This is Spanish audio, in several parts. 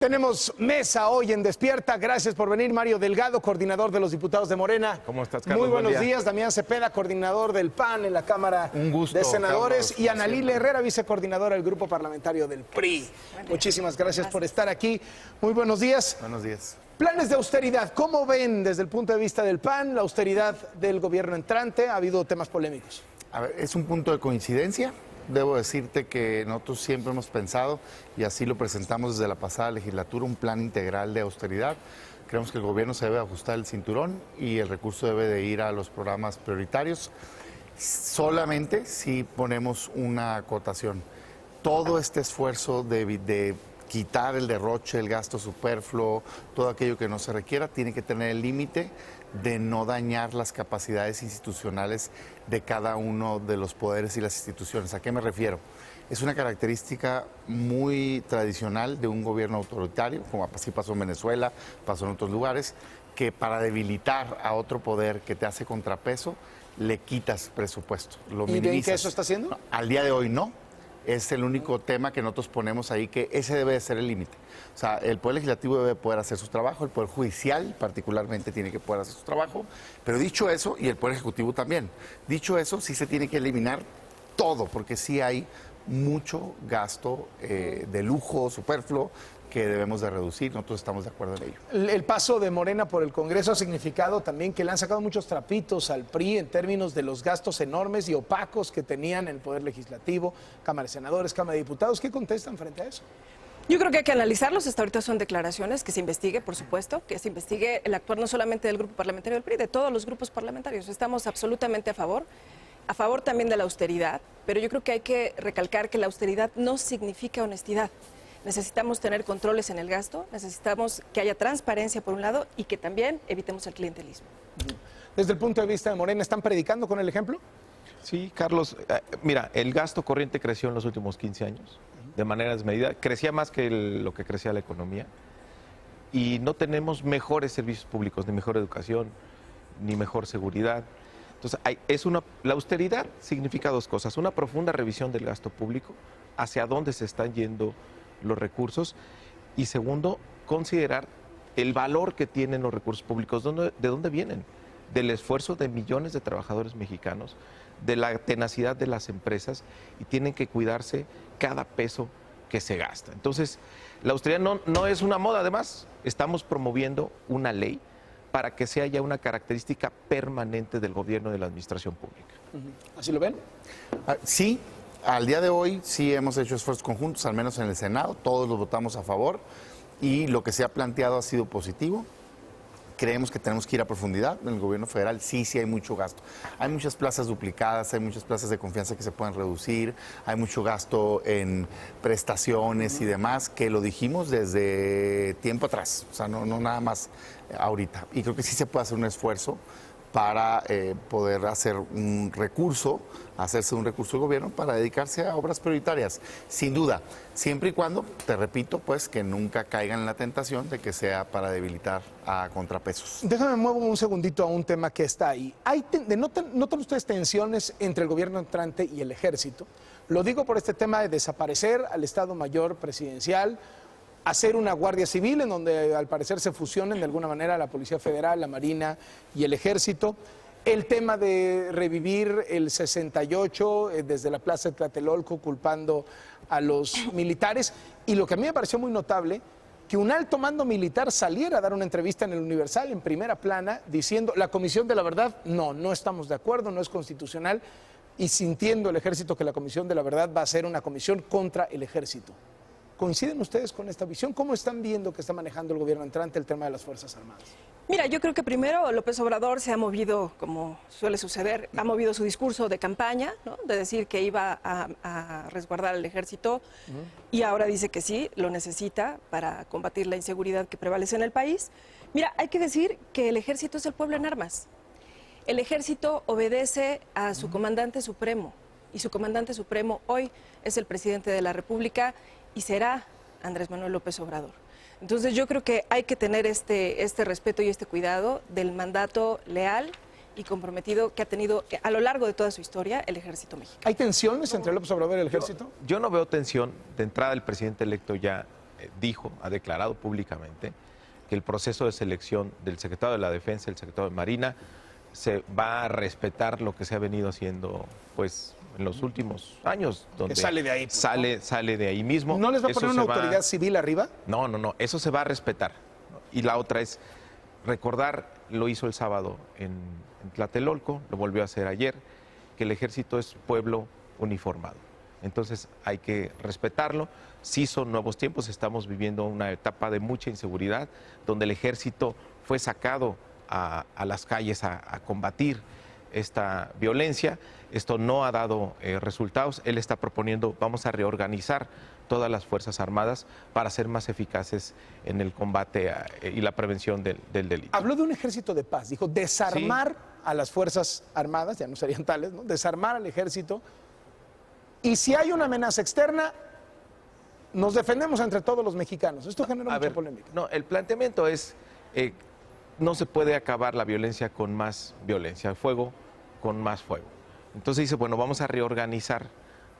Tenemos mesa hoy en Despierta. Gracias por venir, Mario Delgado, coordinador de los diputados de Morena. ¿Cómo estás, Carlos? Muy buenos días. Damián Cepeda, coordinador del PAN en la Cámara de Senadores. Carlos, y Ana Lila Herrera, vicecoordinadora del Grupo Parlamentario del PRI. Muchísimas gracias por estar aquí. Muy buenos días. Buenos días. Planes de austeridad. ¿Cómo ven desde el punto de vista del PAN la austeridad del gobierno entrante? Ha habido temas polémicos. A ver, es un punto de coincidencia. Debo decirte que nosotros siempre hemos pensado, y así lo presentamos desde la pasada legislatura, un plan integral de austeridad. Creemos que el gobierno se debe ajustar el cinturón y el recurso debe de ir a los programas prioritarios. Solamente si ponemos una acotación. Todo este esfuerzo de quitar el derroche, el gasto superfluo, todo aquello que no se requiera, tiene que tener el límite de no dañar las capacidades institucionales de cada uno de los poderes y las instituciones. ¿A qué me refiero? Es una característica muy tradicional de un gobierno autoritario, como así pasó en Venezuela, pasó en otros lugares, que para debilitar a otro poder que te hace contrapeso, le quitas presupuesto, lo minimizas. ¿Y ven que eso está haciendo? No, al día de hoy no. Es el único tema que nosotros ponemos ahí, que ese debe de ser el límite. O sea, el Poder Legislativo debe poder hacer su trabajo, el Poder Judicial particularmente tiene que poder hacer su trabajo, pero dicho eso, y el Poder Ejecutivo también, dicho eso, sí se tiene que eliminar todo, porque sí hay mucho gasto de lujo superfluo que debemos de reducir. Nosotros estamos de acuerdo en ello. El paso de Morena por el Congreso ha significado también que le han sacado muchos trapitos al PRI en términos de los gastos enormes y opacos que tenían en el Poder Legislativo, Cámara de Senadores, Cámara de Diputados. ¿Qué contestan frente a eso? Yo creo que hay que analizarlos. Hasta ahorita son declaraciones, que se investigue, por supuesto, que se investigue el actuar no solamente del grupo parlamentario del PRI, de todos los grupos parlamentarios. Estamos absolutamente a favor también de la austeridad, pero yo creo que hay que recalcar que la austeridad no significa honestidad. Necesitamos tener controles en el gasto, necesitamos que haya transparencia por un lado y que también evitemos el clientelismo. Desde el punto de vista de Morena, ¿están predicando con el ejemplo? Sí, Carlos, mira, el gasto corriente creció en los últimos 15 años de manera desmedida, crecía más que lo que crecía la economía y no tenemos mejores servicios públicos, ni mejor educación, ni mejor seguridad. Entonces, la austeridad significa dos cosas: una profunda revisión del gasto público, hacia dónde se están yendo los recursos, y segundo, considerar el valor que tienen los recursos públicos, de dónde vienen, del esfuerzo de millones de trabajadores mexicanos, de la tenacidad de las empresas, y tienen que cuidarse cada peso que se gasta. Entonces, la austeridad no es una moda. Además, estamos promoviendo una ley para que sea ya una característica permanente del gobierno, de la administración pública. ¿Así lo ven? Sí. Al día de hoy sí hemos hecho esfuerzos conjuntos, al menos en el Senado, todos los votamos a favor y lo que se ha planteado ha sido positivo. Creemos que tenemos que ir a profundidad. En el gobierno federal sí hay mucho gasto. Hay muchas plazas duplicadas, hay muchas plazas de confianza que se pueden reducir, hay mucho gasto en prestaciones y demás, que lo dijimos desde tiempo atrás, o sea, no nada más ahorita. Y creo que sí se puede hacer un esfuerzo para poder hacerse un recurso del gobierno para dedicarse a obras prioritarias, sin duda, siempre y cuando, te repito, pues que nunca caigan en la tentación de que sea para debilitar a contrapesos. Déjame muevo un segundito a un tema que está ahí. ¿Notan ustedes tensiones entre el gobierno entrante y el ejército? Lo digo por este tema de desaparecer al Estado Mayor Presidencial, hacer una Guardia Civil en donde al parecer se fusionen de alguna manera la Policía Federal, la Marina y el Ejército. El tema de revivir el 68 desde la Plaza de Tlatelolco culpando a los militares. Y lo que a mí me pareció muy notable, que un alto mando militar saliera a dar una entrevista en el Universal en primera plana diciendo: la Comisión de la Verdad, no estamos de acuerdo, no es constitucional, y sintiendo el Ejército que la Comisión de la Verdad va a ser una comisión contra el Ejército. ¿Coinciden ustedes con esta visión? ¿Cómo están viendo que está manejando el gobierno entrante el tema de las Fuerzas Armadas? Mira, yo creo que primero López Obrador se ha movido, como suele suceder, ha movido su discurso de campaña, ¿no?, de decir que iba a resguardar al ejército, y ahora dice que sí, lo necesita para combatir la inseguridad que prevalece en el país. Mira, hay que decir que el ejército es el pueblo en armas. El ejército obedece a su comandante supremo, y su comandante supremo hoy es el presidente de la República y será Andrés Manuel López Obrador. Entonces yo creo que hay que tener este respeto y este cuidado del mandato leal y comprometido que ha tenido a lo largo de toda su historia el ejército mexicano. ¿Hay tensiones entre López Obrador y el ejército? Yo no veo tensión. De entrada, el presidente electo ya ha declarado públicamente que el proceso de selección del secretario de la Defensa, el secretario de Marina, se va a respetar lo que se ha venido haciendo pues en los últimos años, donde Que sale de ahí, pues, ¿no? sale de ahí mismo. ¿No les va a Eso poner una se va- autoridad civil arriba? No, eso se va a respetar. Y la otra es recordar, lo hizo el sábado en Tlatelolco, lo volvió a hacer ayer, que el ejército es pueblo uniformado. Entonces hay que respetarlo. Sí son nuevos tiempos, estamos viviendo una etapa de mucha inseguridad, donde el ejército fue sacado a las calles a combatir esta violencia. Esto no ha dado resultados. Él está proponiendo, vamos a reorganizar todas las Fuerzas Armadas para ser más eficaces en el combate y la prevención del delito. Habló de un ejército de paz, dijo desarmar a las Fuerzas Armadas, ya no serían tales, ¿no? Desarmar al ejército, y si hay una amenaza externa, nos defendemos entre todos los mexicanos. Esto genera mucha polémica. No, el planteamiento es, no se puede acabar la violencia con más violencia, fuego con más fuego. Entonces dice, bueno, vamos a reorganizar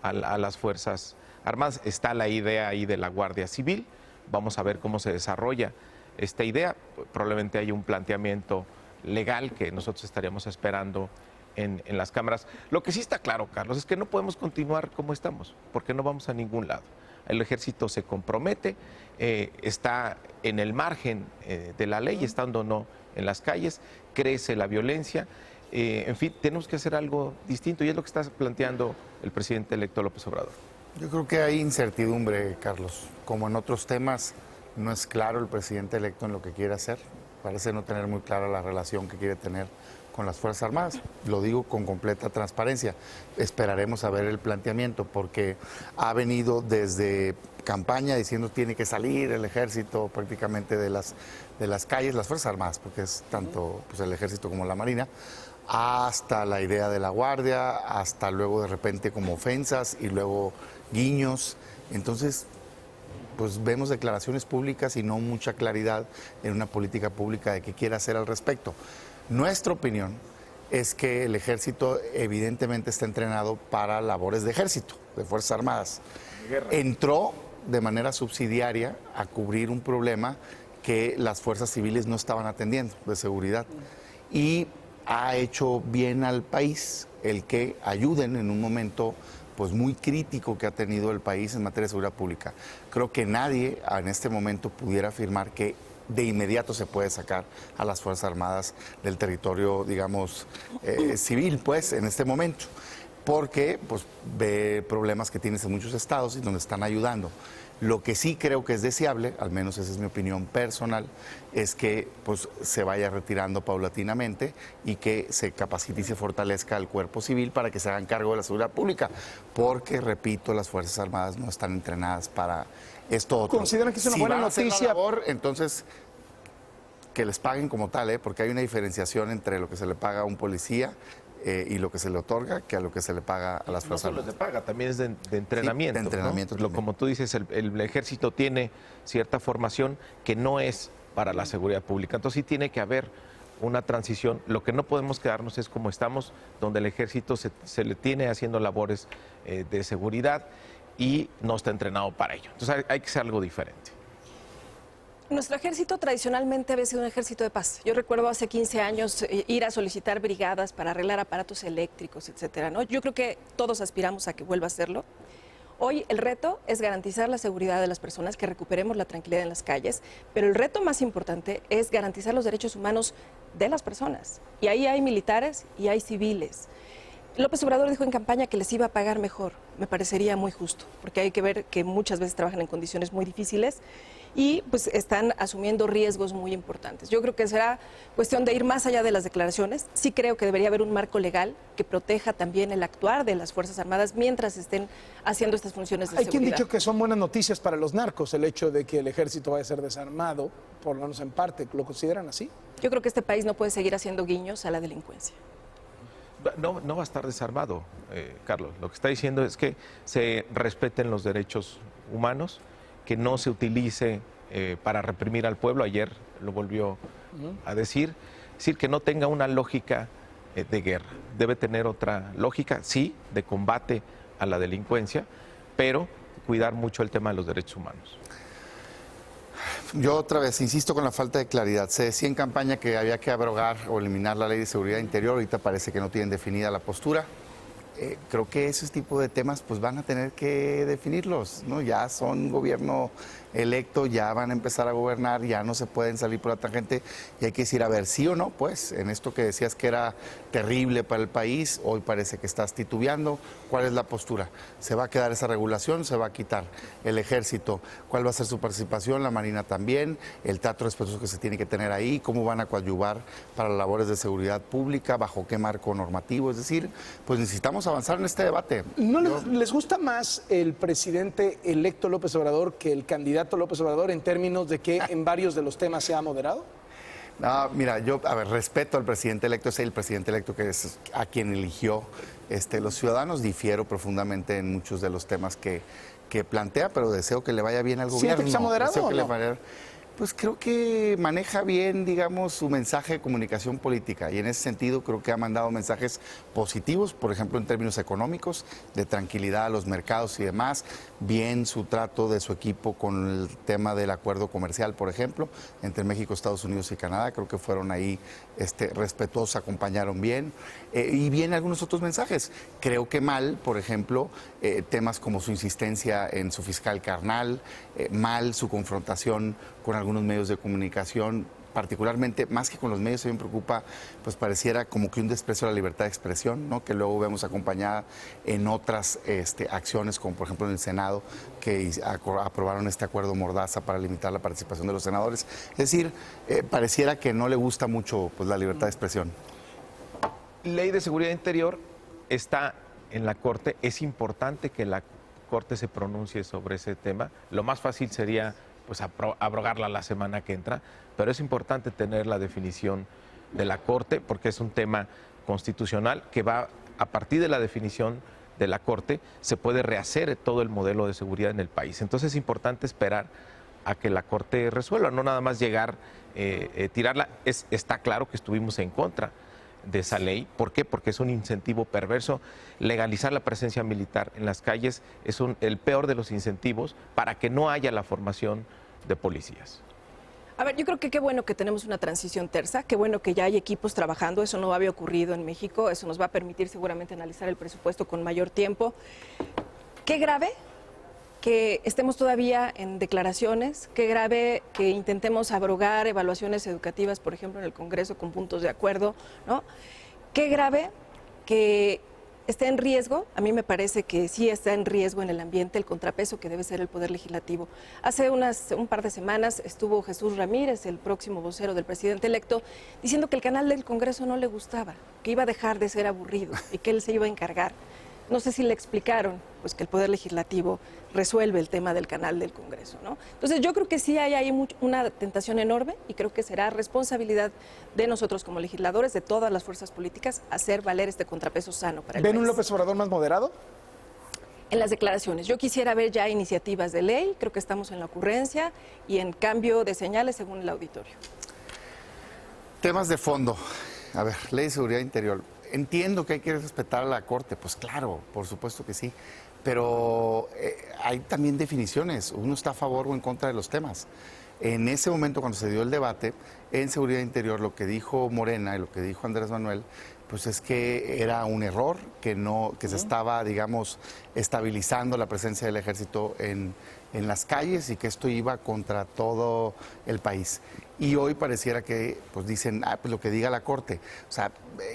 a las Fuerzas Armadas. Está la idea ahí de la Guardia Civil, vamos a ver cómo se desarrolla esta idea. Probablemente hay un planteamiento legal que nosotros estaríamos esperando en las cámaras. Lo que sí está claro, Carlos, es que no podemos continuar como estamos, porque no vamos a ningún lado. El ejército se compromete, está en el margen de la ley, estando o no en las calles, crece la violencia. En fin, tenemos que hacer algo distinto y es lo que está planteando el presidente electo López Obrador. Yo creo que hay incertidumbre, Carlos. Como en otros temas, no es claro el presidente electo en lo que quiere hacer. Parece no tener muy clara la relación que quiere tener con las Fuerzas Armadas. Lo digo con completa transparencia. Esperaremos a ver el planteamiento, porque ha venido desde campaña diciendo tiene que salir el ejército prácticamente de las calles, las Fuerzas Armadas, porque es tanto pues, el ejército como la Marina, hasta la idea de la Guardia, hasta luego de repente como ofensas y luego guiños. Entonces, pues vemos declaraciones públicas y no mucha claridad en una política pública de qué quiere hacer al respecto. Nuestra opinión es que el ejército evidentemente está entrenado para labores de ejército, de Fuerzas Armadas. Entró de manera subsidiaria a cubrir un problema que las fuerzas civiles no estaban atendiendo, de seguridad. Y ha hecho bien al país el que ayuden en un momento pues muy crítico que ha tenido el país en materia de seguridad pública. Creo que nadie en este momento pudiera afirmar que de inmediato se puede sacar a las Fuerzas Armadas del territorio, digamos, civil, pues, en este momento, porque pues ve problemas que tienes en muchos estados y donde están ayudando. Lo que sí creo que es deseable, al menos esa es mi opinión personal, es que pues, se vaya retirando paulatinamente y que se capacite y se fortalezca el cuerpo civil para que se hagan cargo de la seguridad pública, porque, repito, las Fuerzas Armadas no están entrenadas para esto otro. ¿Consideran que es una Si buena van a hacer la noticia? labor, entonces que les paguen como tal, porque hay una diferenciación entre lo que se le paga a un policía y lo que se le otorga que a lo que se le paga a las No Fuerzas solo Armadas. de paga, también es de entrenamiento. Sí, de entrenamiento ¿no? también. Como tú dices, el ejército tiene cierta formación que no es para la seguridad pública. Entonces sí tiene que haber una transición. Lo que no podemos quedarnos es como estamos, donde el ejército se le tiene haciendo labores de seguridad y no está entrenado para ello. Entonces hay que hacer algo diferente. Nuestro ejército tradicionalmente había sido un ejército de paz. Yo recuerdo hace 15 años ir a solicitar brigadas para arreglar aparatos eléctricos, etcétera, ¿no? Yo creo que todos aspiramos a que vuelva a hacerlo. Hoy el reto es garantizar la seguridad de las personas, que recuperemos la tranquilidad en las calles, pero el reto más importante es garantizar los derechos humanos de las personas. Y ahí hay militares y hay civiles. López Obrador dijo en campaña que les iba a pagar mejor. Me parecería muy justo, porque hay que ver que muchas veces trabajan en condiciones muy difíciles y pues están asumiendo riesgos muy importantes. Yo creo que será cuestión de ir más allá de las declaraciones. Sí creo que debería haber un marco legal que proteja también el actuar de las Fuerzas Armadas mientras estén haciendo estas funciones de Hay seguridad. quien ha dicho que son buenas noticias para los narcos el hecho de que el ejército vaya a ser desarmado, por lo menos en parte. ¿Lo consideran así? Yo creo que este país no puede seguir haciendo guiños a la delincuencia. No va a estar desarmado, Carlos. Lo que está diciendo es que se respeten los derechos humanos, que no se utilice para reprimir al pueblo. Ayer lo volvió a decir. Es decir, que no tenga una lógica de guerra. Debe tener otra lógica, sí, de combate a la delincuencia, pero cuidar mucho el tema de los derechos humanos. yo otra vez insisto con la falta de claridad. Se decía en campaña que había que abrogar o eliminar la Ley de Seguridad Interior. Ahorita parece que no tienen definida la postura. Creo que ese tipo de temas pues van a tener que definirlos, ¿no? Ya son gobierno electo, ya van a empezar a gobernar, ya no se pueden salir por la tangente y hay que decir, a ver, sí o no, pues, en esto que decías que era terrible para el país, hoy parece que estás titubeando. ¿Cuál es la postura? ¿Se va a quedar esa regulación? ¿Se va a quitar? El ejército, ¿cuál va a ser su participación? La Marina también, el trato respetuoso que se tiene que tener ahí, cómo van a coadyuvar para las labores de seguridad pública, bajo qué marco normativo. Es decir, pues necesitamos avanzar en este debate. ¿No les gusta más el presidente electo López Obrador que el candidato López Obrador en términos de que en varios de los temas se ha moderado? No, mira, yo, a ver, respeto al presidente electo, es el presidente electo que es a quien eligió los ciudadanos. Difiero profundamente en muchos de los temas que plantea, pero deseo que le vaya bien al gobierno. ¿Siente que se ha moderado Deseo o que no? le vaya- Pues creo que maneja bien, digamos, su mensaje de comunicación política y en ese sentido creo que ha mandado mensajes positivos, por ejemplo, en términos económicos, de tranquilidad a los mercados y demás, bien su trato de su equipo con el tema del acuerdo comercial, por ejemplo, entre México, Estados Unidos y Canadá, creo que fueron ahí respetuosos, acompañaron bien, y bien algunos otros mensajes. Creo que mal, por ejemplo, temas como su insistencia en su fiscal carnal, mal su confrontación con algunos medios de comunicación, particularmente, más que con los medios, a mí me preocupa, pues pareciera como que un desprecio a la libertad de expresión, ¿no? Que luego vemos acompañada en otras acciones, como por ejemplo en el Senado, que aprobaron este acuerdo mordaza para limitar la participación de los senadores. Es decir, pareciera que no le gusta mucho pues, la libertad de expresión. Ley de Seguridad Interior está en la Corte. Es importante que la Corte se pronuncie sobre ese tema. Lo más fácil sería pues abrogarla la semana que entra, pero es importante tener la definición de la Corte porque es un tema constitucional que va a partir de la definición de la Corte se puede rehacer todo el modelo de seguridad en el país. Entonces es importante esperar a que la Corte resuelva, no nada más llegar, tirarla. Está claro que estuvimos en contra de esa ley. ¿Por qué? Porque es un incentivo perverso. Legalizar la presencia militar en las calles es el peor de los incentivos para que no haya la formación de policías. A ver, yo creo que qué bueno que tenemos una transición tersa, qué bueno que ya hay equipos trabajando, eso no había ocurrido en México, eso nos va a permitir seguramente analizar el presupuesto con mayor tiempo. Qué grave que estemos todavía en declaraciones, qué grave que intentemos abrogar evaluaciones educativas, por ejemplo, en el Congreso con puntos de acuerdo, ¿no? Qué grave que esté en riesgo, a mí me parece que sí está en riesgo en el ambiente el contrapeso que debe ser el Poder Legislativo. Hace un par de semanas estuvo Jesús Ramírez, el próximo vocero del presidente electo, diciendo que el canal del Congreso no le gustaba, que iba a dejar de ser aburrido y que él se iba a encargar. No sé si le explicaron pues, que el Poder Legislativo resuelve el tema del canal del Congreso, ¿no? Entonces yo creo que sí hay ahí una tentación enorme y creo que será responsabilidad de nosotros como legisladores, de todas las fuerzas políticas, hacer valer este contrapeso sano para el país. ¿Ven un López Obrador más moderado? En las declaraciones. Yo quisiera ver ya iniciativas de ley, creo que estamos en la ocurrencia y en cambio de señales según el auditorio. Temas de fondo. A ver, Ley de Seguridad Interior. Entiendo que hay que respetar a la Corte, pues claro, por supuesto que sí, pero hay también definiciones, uno está a favor o en contra de los temas. En ese momento, cuando se dio el debate, en Seguridad Interior, lo que dijo Morena y lo que dijo Andrés Manuel, pues es que era un error, que se estaba, digamos, estabilizando la presencia del ejército en las calles y que esto iba contra todo el país. Y hoy pareciera que pues dicen, pues lo que diga la Corte. O sea,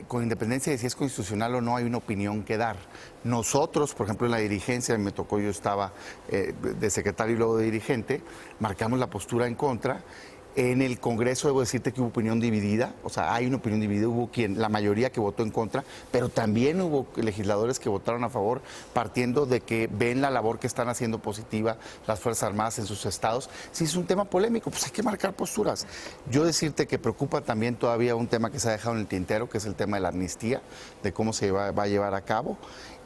con independencia de si es constitucional o no, hay una opinión que dar. Nosotros, por ejemplo, en la dirigencia, me tocó, yo estaba de secretario y luego de dirigente, marcamos la postura en contra. En el Congreso debo decirte que hubo opinión dividida, o sea, hay una opinión dividida, hubo la mayoría que votó en contra, pero también hubo legisladores que votaron a favor, partiendo de que ven la labor que están haciendo positiva las Fuerzas Armadas en sus estados. Si es un tema polémico, pues hay que marcar posturas. Yo decirte que preocupa también todavía un tema que se ha dejado en el tintero, que es el tema de la amnistía, de cómo se va a llevar a cabo.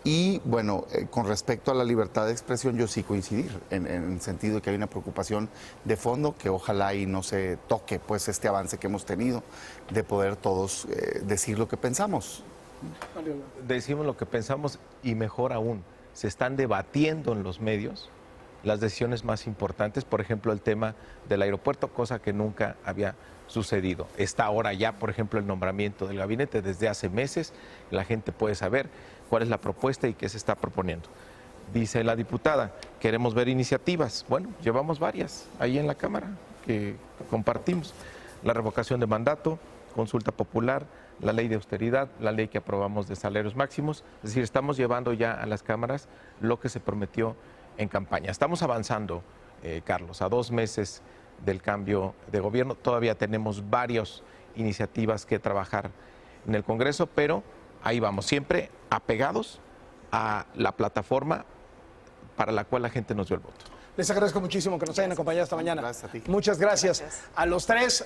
Y bueno, con respecto a la libertad de expresión, yo sí coincidir en el sentido de que hay una preocupación de fondo, que ojalá y no se toque pues este avance que hemos tenido de poder todos decir lo que pensamos. Decimos lo que pensamos y mejor aún, se están debatiendo en los medios las decisiones más importantes, por ejemplo, el tema del aeropuerto, cosa que nunca había sucedido. Está ahora ya, por ejemplo, el nombramiento del gabinete desde hace meses, la gente puede saber cuál es la propuesta y qué se está proponiendo. Dice la diputada, queremos ver iniciativas. Bueno, llevamos varias ahí en la Cámara que compartimos. La revocación de mandato, consulta popular, la ley de austeridad, la ley que aprobamos de salarios máximos. Es decir, estamos llevando ya a las cámaras lo que se prometió en campaña. Estamos avanzando, Carlos, a 2 meses del cambio de gobierno. Todavía tenemos varias iniciativas que trabajar en el Congreso, pero ahí vamos, siempre apegados a la plataforma para la cual la gente nos dio el voto. Les agradezco muchísimo que nos hayan acompañado esta mañana. Gracias a ti. Muchas gracias. A los tres.